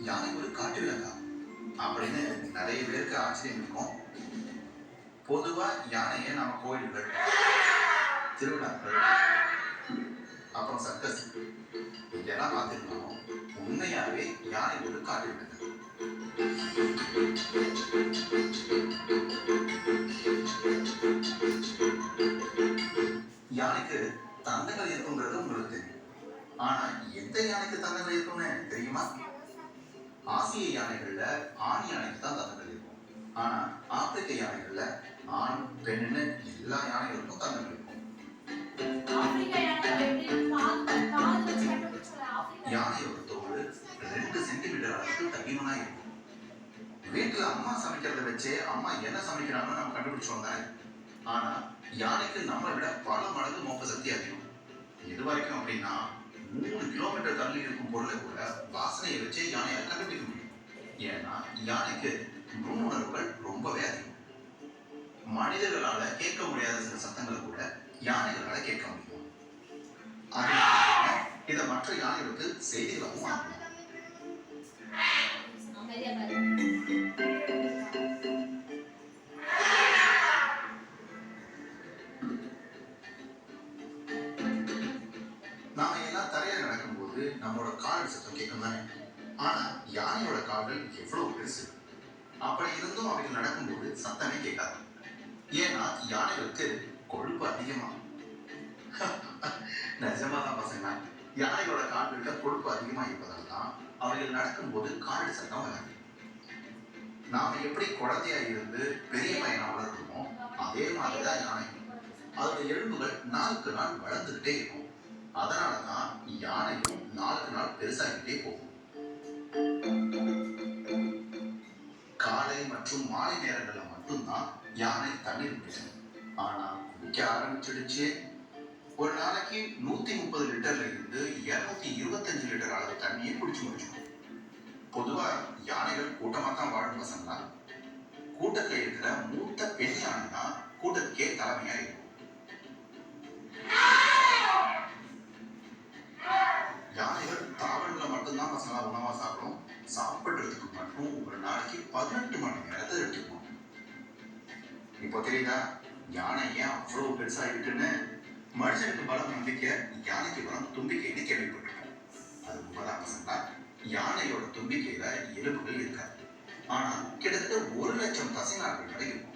யானை ஒரு காட்டு விலங்கா அப்படின்னு நிறைய பேருக்கு ஆச்சரியம் இருக்கும். பொதுவா யானையை நம்ம கோயில்கள், திருவிழாக்கள், அப்புறம் சர்க்கஸ் இதெல்லாம் பார்த்துருக்கோம். உண்மையாவே யானை ஒரு காட்டு விலங்கு. யானைக்கு தந்தங்கள் இருக்குங்கிறது உங்களுக்கு தெரியும். ஆனா எந்த யானைக்கு தந்தங்கள் இருக்கும்னு தெரியுமா? ஆசிய யானைகள்ல ஆண் யானைக்கு தான் தந்தங்கள் இருக்கும். ஆனா ஆப்பிரிக்க யானைகள்ல ஆண் பெண்ணுன்னு எல்லா யானைகளுக்கும் தந்தங்கள் இருக்கும். யானையோட தோல் 2 சென்டிமீட்டர் அளவுக்கு தடிமனா இருக்கும். வீட்டுல அம்மா சமைக்கிறத வச்சே அம்மா என்ன சமைக்கிறாங்கன்னு நம்ம கண்டுபிடிச்சோம் தானே. ஆனா யானைக்கு நம்ம விட பல மடங்கு மோப்ப சக்தி அதிகம். இது வரைக்கும் அப்படின்னா 3 கிலோமீட்டர் தள்ளி இருக்கும் பொருளை கூட வாசனையை வச்சே யானையால் கண்டுபிடிக்க முடியும். ஏன்னா யானைக்கு நுண்ணுணர்வுகள் ரொம்பவே அதிகம். மனிதர்களால கேட்க முடியாத சில சத்தங்களை கூட யானைகளால கேட்க முடியும். இதை மற்ற யானைகளுக்கு செய்திகளாகவும் ஆகும். நாம எல்லாம் தரையில நடக்கும்போது நம்மளோட கால் சத்தம் கேட்கும் தானே. ஆனா யானையோட கால்கள் எவ்வளவு பெருசு. அப்படி இருந்தும் அவைகள் நடக்கும்போது சத்தமே கேட்காது. ஏன்னா யானைகளுக்கு கொழுப்பு அதிகமா. நிஜமாதான் பசங்க, யானைகளோட கால்கள்ல கொழுப்பு அதிகமா இருப்பதால் தான் அவைகள் நடக்கும்போது காலடி சத்தம் வராது. நாம எப்படி குழந்தையா இருந்து பெரிய பையனா வளர்க்கணுமோ அதே மாதிரிதான் யானை. அதோட எலும்புகள் நாளுக்கு நாள் வளர்ந்துகிட்டே இருக்கும். அதனாலதான் யானையும் நாளுக்கு நாள் பெருசாகிட்டே போகும். காலை மற்றும் மாலை நேரங்கள்ல மட்டும்தான் யானை தண்ணீர் குடிக்கும். ஆனா குடிக்க ஆரம்பிச்சிடுச்சு. ஒரு நாளைக்கு 130 லிட்டர்ல இருந்து 225 லிட்டர் அளவு தண்ணியை குடிச்சு முடிச்சிடும். பொதுவா யானைகள் கூட்டமா தான் வாழும் பசங்களா. கூட்டத்துல இருக்கிற மூத்த பெண் யானை தான் கூட்டத்துக்கே தலைமையா இருக்கும். யானைகள் தாவரங்களை மட்டும்தான் பசங்களா உணவா சாப்பிடும். சாப்பிடுறதுக்கு மட்டும் ஒரு நாளைக்கு 18 மணி நேரத்தை எடுத்துக்கணும். இப்போ தெரியுதா யானை ஏன் அவ்வளவு பெருசா இருக்குன்னு? மனுஷனுக்கு பலம் நம்பிக்கை, யானைக்கு பலம் தும்பிக்கைன்னு கேள்விப்பட்டிருக்கோம். அது உண்மைதான் பசங்களா. யானையோட தும்பிக்கையில எலும்புகள் இருக்காது. ஆனா கிட்டத்தட்ட 1 லட்சம் தசைநார்கள் இருக்கும்.